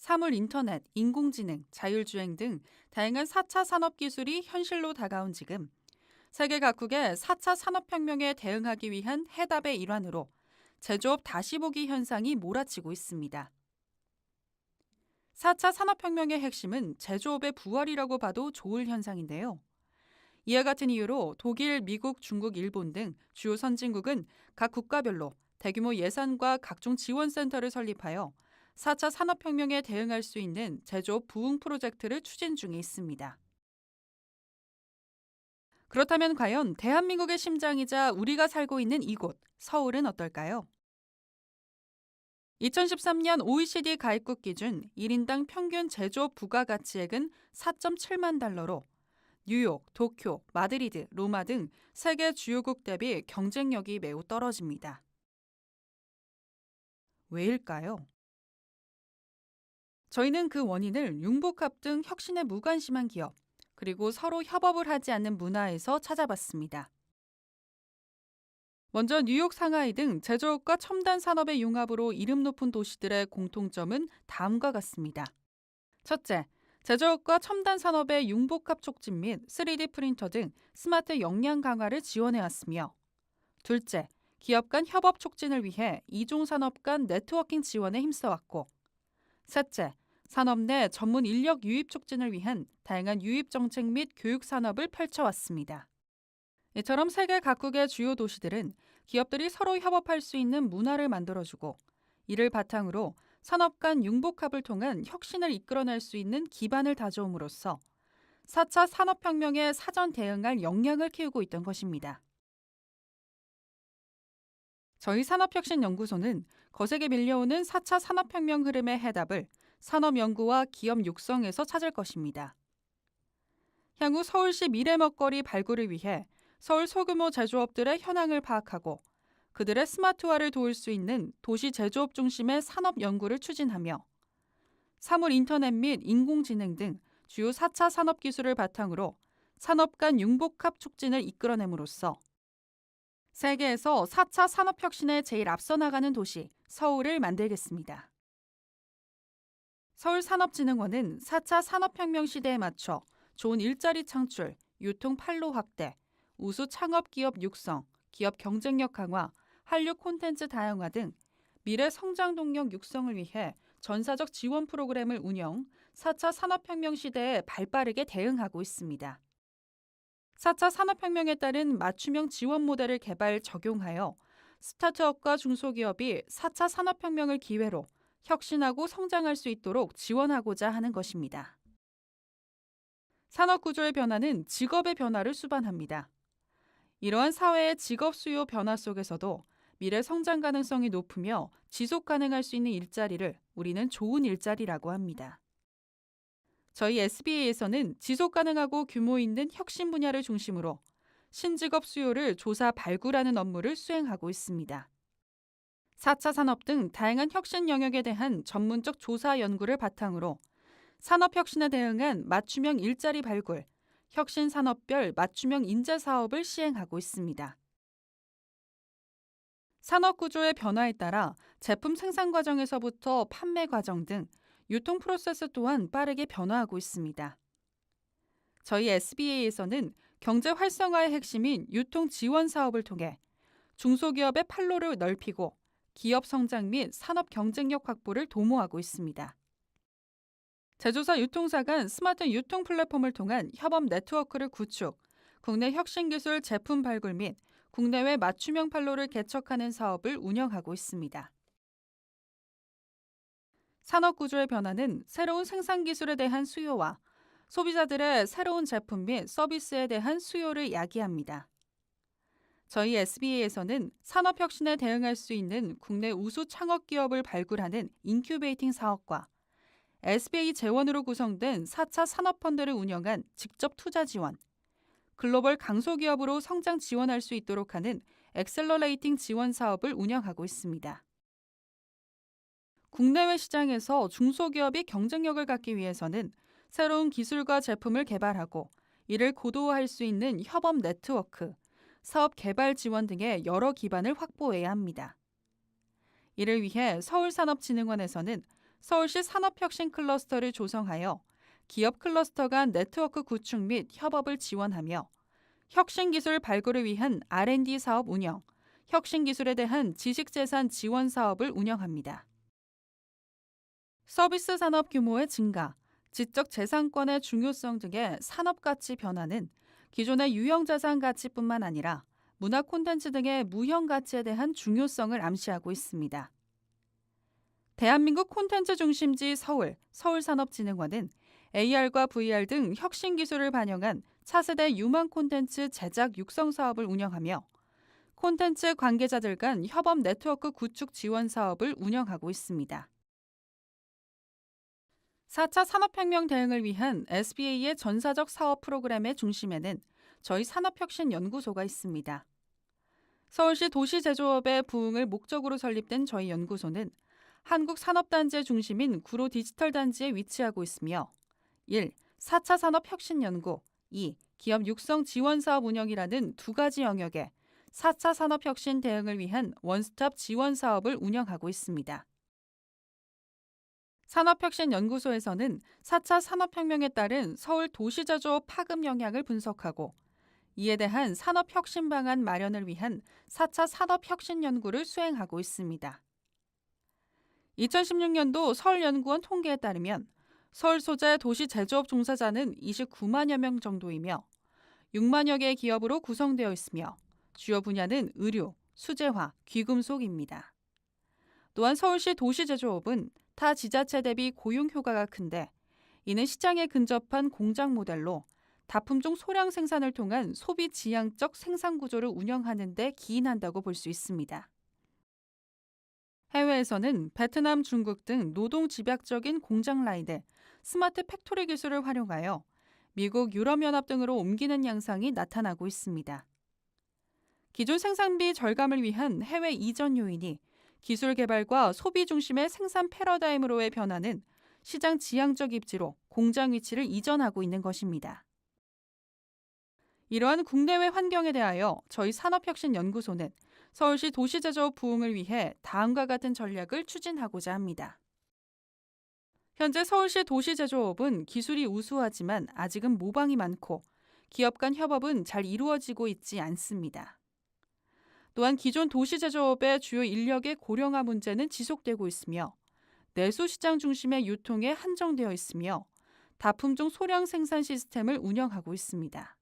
사물 인터넷, 인공지능, 자율주행 등 다양한 4차 산업기술이 현실로 다가온 지금 세계 각국의 4차 산업혁명에 대응하기 위한 해답의 일환으로 제조업 다시 보기 현상이 몰아치고 있습니다. 4차 산업혁명의 핵심은 제조업의 부활이라고 봐도 좋을 현상인데요. 이와 같은 이유로 독일, 미국, 중국, 일본 등 주요 선진국은 각 국가별로 대규모 예산과 각종 지원센터를 설립하여 4차 산업혁명에 대응할 수 있는 제조업 부흥 프로젝트를 추진 중에 있습니다. 그렇다면 과연 대한민국의 심장이자 우리가 살고 있는 이곳, 서울은 어떨까요? 2013년 OECD 가입국 기준 1인당 평균 제조업 부가가치액은 4.7만 달러로 뉴욕, 도쿄, 마드리드, 로마 등 세계 주요국 대비 경쟁력이 매우 떨어집니다. 왜일까요? 저희는 그 원인을 융복합 등 혁신에 무관심한 기업, 그리고 서로 협업을 하지 않는 문화에서 찾아봤습니다. 먼저 뉴욕, 상하이 등 제조업과 첨단 산업의 융합으로 이름 높은 도시들의 공통점은 다음과 같습니다. 첫째, 제조업과 첨단 산업의 융복합 촉진 및 3D 프린터 등 스마트 역량 강화를 지원해왔으며, 둘째, 기업 간 협업 촉진을 위해 이종 산업 간 네트워킹 지원에 힘써왔고, 셋째, 산업 내 전문 인력 유입 촉진을 위한 다양한 유입 정책 및 교육 산업을 펼쳐왔습니다. 이처럼 세계 각국의 주요 도시들은 기업들이 서로 협업할 수 있는 문화를 만들어주고, 이를 바탕으로 산업 간 융복합을 통한 혁신을 이끌어낼 수 있는 기반을 다져옴으로써 4차 산업혁명에 사전 대응할 역량을 키우고 있던 것입니다. 저희 산업혁신연구소는 거세게 밀려오는 4차 산업혁명 흐름의 해답을 산업연구와 기업 육성에서 찾을 것입니다. 향후 서울시 미래 먹거리 발굴을 위해 서울 소규모 제조업들의 현황을 파악하고 그들의 스마트화를 도울 수 있는 도시 제조업 중심의 산업 연구를 추진하며 사물 인터넷 및 인공지능 등 주요 4차 산업 기술을 바탕으로 산업 간 융복합 촉진을 이끌어냄으로써 세계에서 4차 산업혁신에 제일 앞서 나가는 도시 서울을 만들겠습니다. 서울산업진흥원은 4차 산업혁명 시대에 맞춰 좋은 일자리 창출, 유통 판로 확대, 우수 창업 기업 육성, 기업 경쟁력 강화, 한류 콘텐츠 다양화 등 미래 성장 동력 육성을 위해 전사적 지원 프로그램을 운영, 4차 산업혁명 시대에 발빠르게 대응하고 있습니다. 4차 산업혁명에 따른 맞춤형 지원 모델을 개발 적용하여 스타트업과 중소기업이 4차 산업혁명을 기회로 혁신하고 성장할 수 있도록 지원하고자 하는 것입니다. 산업구조의 변화는 직업의 변화를 수반합니다. 이러한 사회의 직업 수요 변화 속에서도 미래 성장 가능성이 높으며 지속 가능할 수 있는 일자리를 우리는 좋은 일자리라고 합니다. 저희 SBA에서는 지속 가능하고 규모 있는 혁신 분야를 중심으로 신직업 수요를 조사 발굴하는 업무를 수행하고 있습니다. 4차 산업 등 다양한 혁신 영역에 대한 전문적 조사 연구를 바탕으로 산업 혁신에 대응한 맞춤형 일자리 발굴, 혁신 산업별 맞춤형 인재 사업을 시행하고 있습니다. 산업 구조의 변화에 따라 제품 생산 과정에서부터 판매 과정 등 유통 프로세스 또한 빠르게 변화하고 있습니다. 저희 SBA에서는 경제 활성화의 핵심인 유통 지원 사업을 통해 중소기업의 판로를 넓히고 기업 성장 및 산업 경쟁력 확보를 도모하고 있습니다. 제조사 유통사 간 스마트 유통 플랫폼을 통한 협업 네트워크를 구축, 국내 혁신기술 제품 발굴 및 국내외 맞춤형 판로를 개척하는 사업을 운영하고 있습니다. 산업 구조의 변화는 새로운 생산 기술에 대한 수요와 소비자들의 새로운 제품 및 서비스에 대한 수요를 야기합니다. 저희 SBA에서는 산업혁신에 대응할 수 있는 국내 우수 창업 기업을 발굴하는 인큐베이팅 사업과 SBA 재원으로 구성된 4차 산업펀드를 운영한 직접 투자 지원, 글로벌 강소기업으로 성장 지원할 수 있도록 하는 엑셀러레이팅 지원 사업을 운영하고 있습니다. 국내외 시장에서 중소기업이 경쟁력을 갖기 위해서는 새로운 기술과 제품을 개발하고 이를 고도화할 수 있는 협업 네트워크, 사업 개발 지원 등의 여러 기반을 확보해야 합니다. 이를 위해 서울산업진흥원에서는 서울시 산업혁신 클러스터를 조성하여 기업 클러스터 간 네트워크 구축 및 협업을 지원하며 혁신기술 발굴을 위한 R&D 사업 운영, 혁신기술에 대한 지식재산 지원 사업을 운영합니다. 서비스 산업 규모의 증가, 지적재산권의 중요성 등의 산업가치 변화는 기존의 유형자산 가치뿐만 아니라 문화 콘텐츠 등의 무형가치에 대한 중요성을 암시하고 있습니다. 대한민국 콘텐츠 중심지 서울산업진흥원은 AR과 VR 등 혁신 기술을 반영한 차세대 유망 콘텐츠 제작 육성 사업을 운영하며 콘텐츠 관계자들 간 협업 네트워크 구축 지원 사업을 운영하고 있습니다. 4차 산업혁명 대응을 위한 SBA의 전사적 사업 프로그램의 중심에는 저희 산업혁신연구소가 있습니다. 서울시 도시제조업의 부흥을 목적으로 설립된 저희 연구소는 한국산업단지의 중심인 구로 디지털단지에 위치하고 있으며 1. 4차 산업혁신연구, 2. 기업 육성 지원사업 운영이라는 두 가지 영역에 4차 산업혁신 대응을 위한 원스톱 지원 사업을 운영하고 있습니다. 산업혁신연구소에서는 4차 산업혁명에 따른 서울 도시제조업 파급 영향을 분석하고 이에 대한 산업혁신 방안 마련을 위한 4차 산업혁신 연구를 수행하고 있습니다. 2016년도 서울연구원 통계에 따르면 서울 소재 도시제조업 종사자는 29만여 명 정도이며 6만여 개의 기업으로 구성되어 있으며 주요 분야는 의류, 수제화, 귀금속입니다. 또한 서울시 도시제조업은 타 지자체 대비 고용 효과가 큰데 이는 시장에 근접한 공장 모델로 다품종 소량 생산을 통한 소비 지향적 생산 구조를 운영하는 데 기인한다고 볼 수 있습니다. 해외에서는 베트남, 중국 등 노동 집약적인 공장 라인을 스마트 팩토리 기술을 활용하여 미국, 유럽연합 등으로 옮기는 양상이 나타나고 있습니다. 기존 생산비 절감을 위한 해외 이전 요인이 기술 개발과 소비 중심의 생산 패러다임으로의 변화는 시장 지향적 입지로 공장 위치를 이전하고 있는 것입니다. 이러한 국내외 환경에 대하여 저희 산업혁신연구소는 서울시 도시제조업 부흥을 위해 다음과 같은 전략을 추진하고자 합니다. 현재 서울시 도시제조업은 기술이 우수하지만 아직은 모방이 많고 기업 간 협업은 잘 이루어지고 있지 않습니다. 또한 기존 도시제조업의 주요 인력의 고령화 문제는 지속되고 있으며 내수 시장 중심의 유통에 한정되어 있으며 다품종 소량 생산 시스템을 운영하고 있습니다.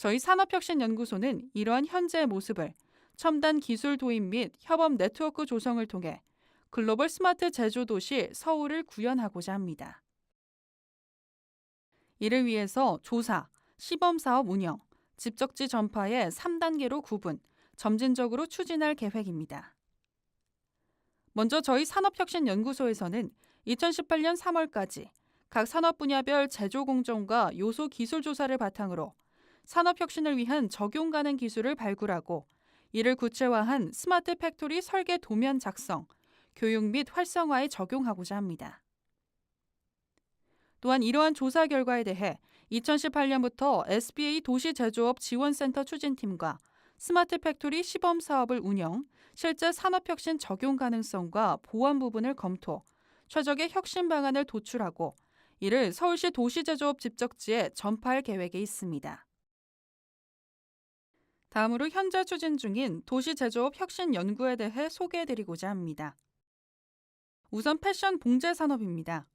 저희 산업혁신연구소는 이러한 현재의 모습을 첨단 기술 도입 및 협업 네트워크 조성을 통해 글로벌 스마트 제조도시 서울을 구현하고자 합니다. 이를 위해서 조사, 시범사업 운영, 집적지 전파의 3단계로 구분, 점진적으로 추진할 계획입니다. 먼저 저희 산업혁신연구소에서는 2018년 3월까지 각 산업 분야별 제조 공정과 요소 기술 조사를 바탕으로 산업혁신을 위한 적용 가능 기술을 발굴하고 이를 구체화한 스마트 팩토리 설계 도면 작성, 교육 및 활성화에 적용하고자 합니다. 또한 이러한 조사 결과에 대해 2018년부터 SBA 도시제조업 지원센터 추진팀과 스마트 팩토리 시범 사업을 운영, 실제 산업혁신 적용 가능성과 보완 부분을 검토, 최적의 혁신 방안을 도출하고 이를 서울시 도시제조업 집적지에 전파할 계획에 있습니다. 다음으로 현재 추진 중인 도시제조업 혁신 연구에 대해 소개해드리고자 합니다. 우선 패션 봉제 산업입니다.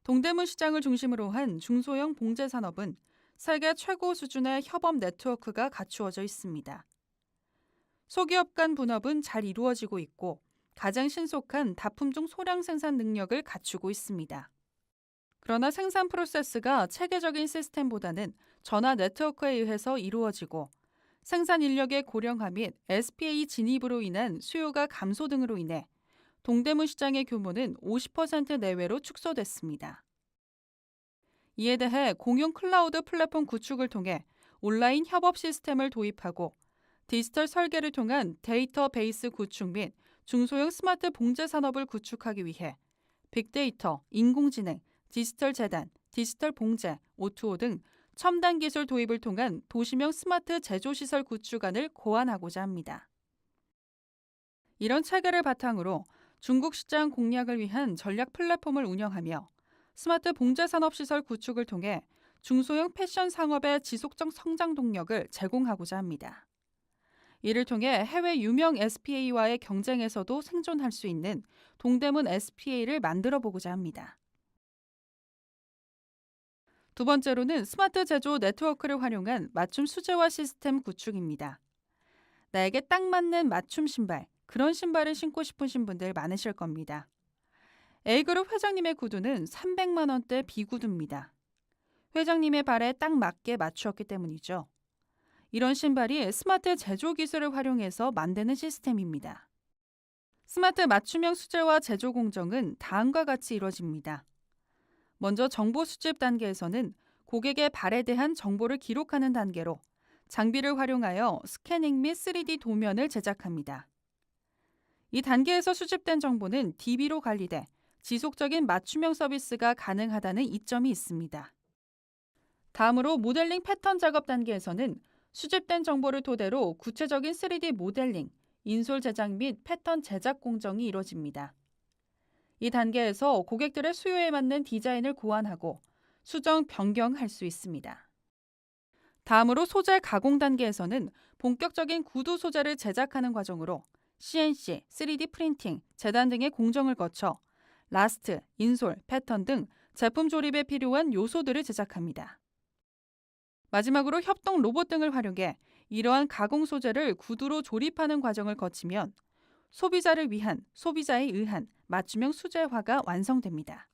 동대문 시장을 중심으로 한 중소형 봉제 산업은 세계 최고 수준의 협업 네트워크가 갖추어져 있습니다. 소기업 간 분업은 잘 이루어지고 있고 가장 신속한 다품종 소량 생산 능력을 갖추고 있습니다. 그러나 생산 프로세스가 체계적인 시스템보다는 전화 네트워크에 의해서 이루어지고 생산 인력의 고령화 및 SPA 진입으로 인한 수요가 감소 등으로 인해 동대문 시장의 규모는 50% 내외로 축소됐습니다. 이에 대해 공용 클라우드 플랫폼 구축을 통해 온라인 협업 시스템을 도입하고 디지털 설계를 통한 데이터베이스 구축 및 중소형 스마트 봉제 산업을 구축하기 위해 빅데이터, 인공지능, 디지털 재단, 디지털 봉제, O2O 등 첨단 기술 도입을 통한 도시명 스마트 제조시설 구축안을 고안하고자 합니다. 이런 체계를 바탕으로 중국 시장 공략을 위한 전략 플랫폼을 운영하며 스마트 봉제 산업시설 구축을 통해 중소형 패션 상업의 지속적 성장 동력을 제공하고자 합니다. 이를 통해 해외 유명 SPA와의 경쟁에서도 생존할 수 있는 동대문 SPA를 만들어 보고자 합니다. 두 번째로는 스마트 제조 네트워크를 활용한 맞춤 수제화 시스템 구축입니다. 나에게 딱 맞는 맞춤 신발, 그런 신발을 신고 싶으신 분들 많으실 겁니다. A그룹 회장님의 구두는 300만 원대 비구두입니다. 회장님의 발에 딱 맞게 맞추었기 때문이죠. 이런 신발이 스마트 제조 기술을 활용해서 만드는 시스템입니다. 스마트 맞춤형 수제화 제조 공정은 다음과 같이 이루어집니다. 먼저 정보 수집 단계에서는 고객의 발에 대한 정보를 기록하는 단계로 장비를 활용하여 스캐닝 및 3D 도면을 제작합니다. 이 단계에서 수집된 정보는 DB로 관리돼 지속적인 맞춤형 서비스가 가능하다는 이점이 있습니다. 다음으로 모델링 패턴 작업 단계에서는 수집된 정보를 토대로 구체적인 3D 모델링, 인솔 제작 및 패턴 제작 공정이 이루어집니다. 이 단계에서 고객들의 수요에 맞는 디자인을 고안하고 수정, 변경할 수 있습니다. 다음으로 소재 가공 단계에서는 본격적인 구두 소재를 제작하는 과정으로 CNC, 3D 프린팅, 재단 등의 공정을 거쳐 라스트, 인솔, 패턴 등 제품 조립에 필요한 요소들을 제작합니다. 마지막으로 협동 로봇 등을 활용해 이러한 가공 소재를 구두로 조립하는 과정을 거치면 소비자를 위한, 소비자에 의한 맞춤형 수제화가 완성됩니다.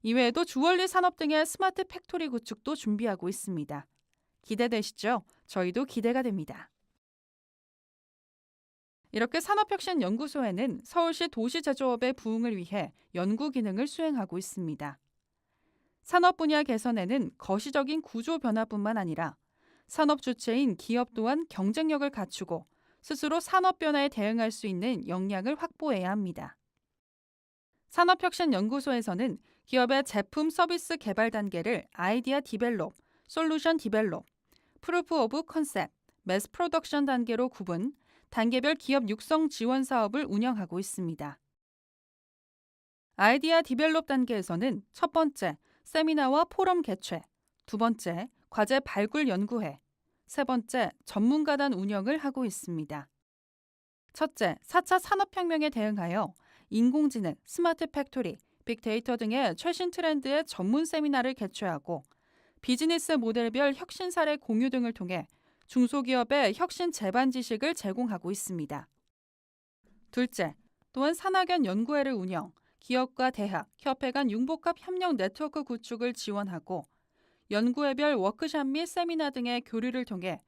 이외에도 주얼리 산업 등의 스마트 팩토리 구축도 준비하고 있습니다. 기대되시죠? 저희도 기대가 됩니다. 이렇게 산업혁신연구소에는 서울시 도시제조업의 부흥을 위해 연구 기능을 수행하고 있습니다. 산업 분야 개선에는 거시적인 구조 변화뿐만 아니라 산업 주체인 기업 또한 경쟁력을 갖추고 스스로 산업 변화에 대응할 수 있는 역량을 확보해야 합니다. 산업혁신연구소에서는 기업의 제품 서비스 개발 단계를 아이디어 디벨롭, 솔루션 디벨롭, 프루프 오브 컨셉, 매스 프로덕션 단계로 구분, 단계별 기업 육성 지원 사업을 운영하고 있습니다. 아이디어 디벨롭 단계에서는 첫 번째, 세미나와 포럼 개최, 두 번째, 과제 발굴 연구회, 세 번째, 전문가단 운영을 하고 있습니다. 첫째, 4차 산업혁명에 대응하여 인공지능, 스마트 팩토리, 빅데이터 등의 최신 트렌드의 전문 세미나를 개최하고 비즈니스 모델별 혁신 사례 공유 등을 통해 중소기업의 혁신 제반 지식을 제공하고 있습니다. 둘째, 또한 산학연 연구회를 운영, 기업과 대학, 협회 간 융복합 협력 네트워크 구축을 지원하고 연구회별 워크숍 및 세미나 등의 교류를 통해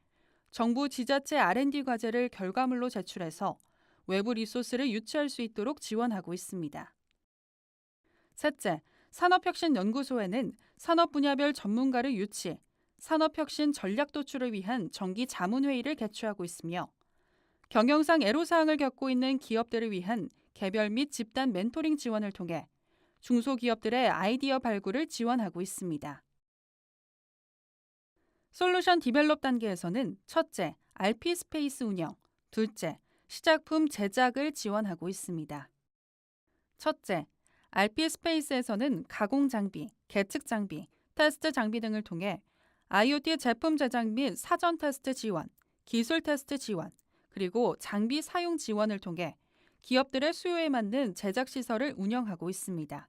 정부 지자체 R&D 과제를 결과물로 제출해서 외부 리소스를 유치할 수 있도록 지원하고 있습니다. 셋째, 산업혁신연구소에는 산업 분야별 전문가를 유치, 산업혁신 전략 도출을 위한 정기 자문회의를 개최하고 있으며 경영상 애로사항을 겪고 있는 기업들을 위한 개별 및 집단 멘토링 지원을 통해 중소기업들의 아이디어 발굴을 지원하고 있습니다. 솔루션 디벨롭 단계에서는 첫째, RP 스페이스 운영, 둘째, 시작품 제작을 지원하고 있습니다. 첫째, RP 스페이스에서는 가공 장비, 계측 장비, 테스트 장비 등을 통해 IoT 제품 제작 및 사전 테스트 지원, 기술 테스트 지원, 그리고 장비 사용 지원을 통해 기업들의 수요에 맞는 제작 시설을 운영하고 있습니다.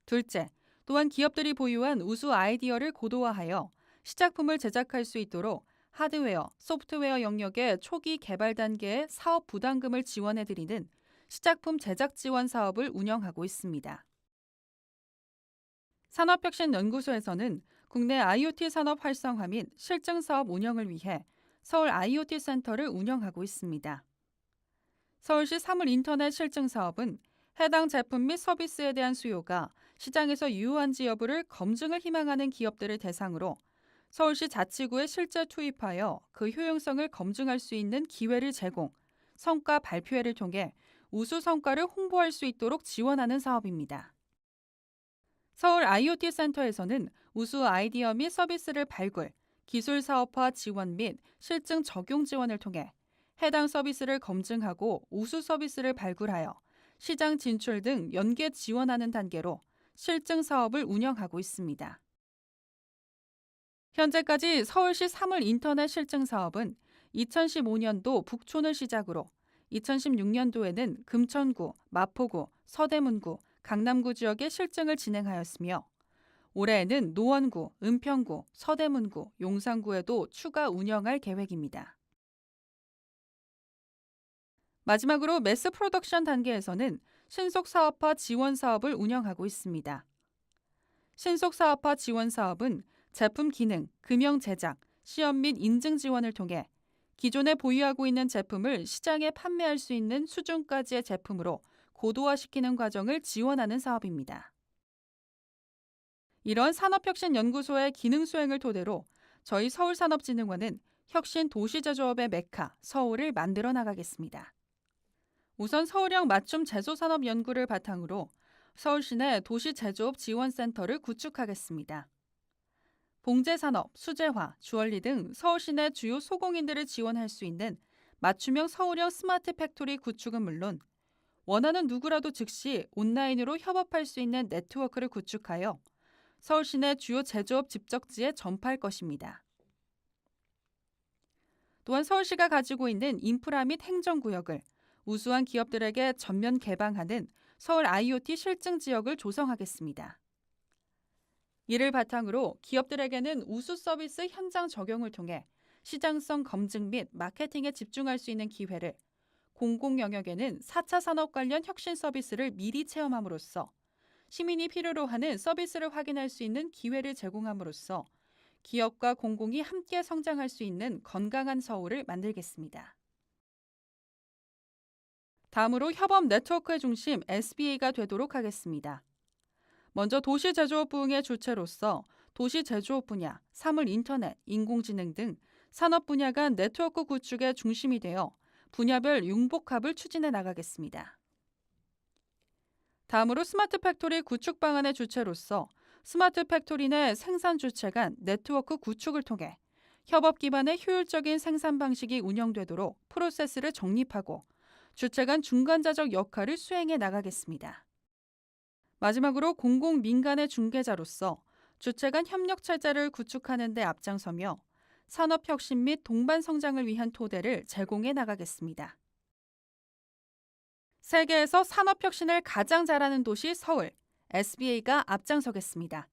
둘째, 또한 기업들이 보유한 우수 아이디어를 고도화하여 시작품을 제작할 수 있도록 하드웨어, 소프트웨어 영역의 초기 개발 단계의 사업 부담금을 지원해드리는 시작품 제작 지원 사업을 운영하고 있습니다. 산업혁신연구소에서는 국내 IoT 산업 활성화 및 실증 사업 운영을 위해 서울 IoT 센터를 운영하고 있습니다. 서울시 사물 인터넷 실증 사업은 해당 제품 및 서비스에 대한 수요가 시장에서 유효한지 여부를 검증을 희망하는 기업들을 대상으로 서울시 자치구에 실제 투입하여 그 효용성을 검증할 수 있는 기회를 제공, 성과 발표회를 통해 우수 성과를 홍보할 수 있도록 지원하는 사업입니다. 서울 IoT 센터에서는 우수 아이디어 및 서비스를 발굴, 기술 사업화 지원 및 실증 적용 지원을 통해 해당 서비스를 검증하고 우수 서비스를 발굴하여 시장 진출 등 연계 지원하는 단계로 실증 사업을 운영하고 있습니다. 현재까지 서울시 사물 인터넷 실증 사업은 2015년도 북촌을 시작으로 2016년도에는 금천구, 마포구, 서대문구, 강남구 지역의 실증을 진행하였으며 올해에는 노원구, 은평구, 서대문구, 용산구에도 추가 운영할 계획입니다. 마지막으로 매스 프로덕션 단계에서는 신속 사업화 지원 사업을 운영하고 있습니다. 신속 사업화 지원 사업은 제품 기능, 금형 제작, 시험 및 인증 지원을 통해 기존에 보유하고 있는 제품을 시장에 판매할 수 있는 수준까지의 제품으로 고도화시키는 과정을 지원하는 사업입니다. 이런 산업혁신연구소의 기능 수행을 토대로 저희 서울산업진흥원은 혁신 도시제조업의 메카 서울을 만들어 나가겠습니다. 우선 서울형 맞춤 제조산업 연구를 바탕으로 서울시 내 도시제조업 지원센터를 구축하겠습니다. 봉제산업, 수제화, 주얼리 등 서울시 내 주요 소공인들을 지원할 수 있는 맞춤형 서울형 스마트 팩토리 구축은 물론 원하는 누구라도 즉시 온라인으로 협업할 수 있는 네트워크를 구축하여 서울시 내 주요 제조업 집적지에 전파할 것입니다. 또한 서울시가 가지고 있는 인프라 및 행정구역을 우수한 기업들에게 전면 개방하는 서울 IoT 실증 지역을 조성하겠습니다. 이를 바탕으로 기업들에게는 우수 서비스 현장 적용을 통해 시장성 검증 및 마케팅에 집중할 수 있는 기회를, 공공 영역에는 4차 산업 관련 혁신 서비스를 미리 체험함으로써 시민이 필요로 하는 서비스를 확인할 수 있는 기회를 제공함으로써 기업과 공공이 함께 성장할 수 있는 건강한 서울을 만들겠습니다. 다음으로 협업 네트워크의 중심 SBA가 되도록 하겠습니다. 먼저 도시제조업 부흥의 주체로서 도시제조업 분야, 사물인터넷, 인공지능 등 산업 분야 간 네트워크 구축의 중심이 되어 분야별 융복합을 추진해 나가겠습니다. 다음으로 스마트 팩토리 구축 방안의 주체로서 스마트 팩토리 내 생산 주체 간 네트워크 구축을 통해 협업 기반의 효율적인 생산 방식이 운영되도록 프로세스를 정립하고 주체 간 중간자적 역할을 수행해 나가겠습니다. 마지막으로 공공 민간의 중개자로서 주체 간 협력 체제를 구축하는 데 앞장서며 산업혁신 및 동반 성장을 위한 토대를 제공해 나가겠습니다. 세계에서 산업혁신을 가장 잘하는 도시 서울, SBA가 앞장서겠습니다.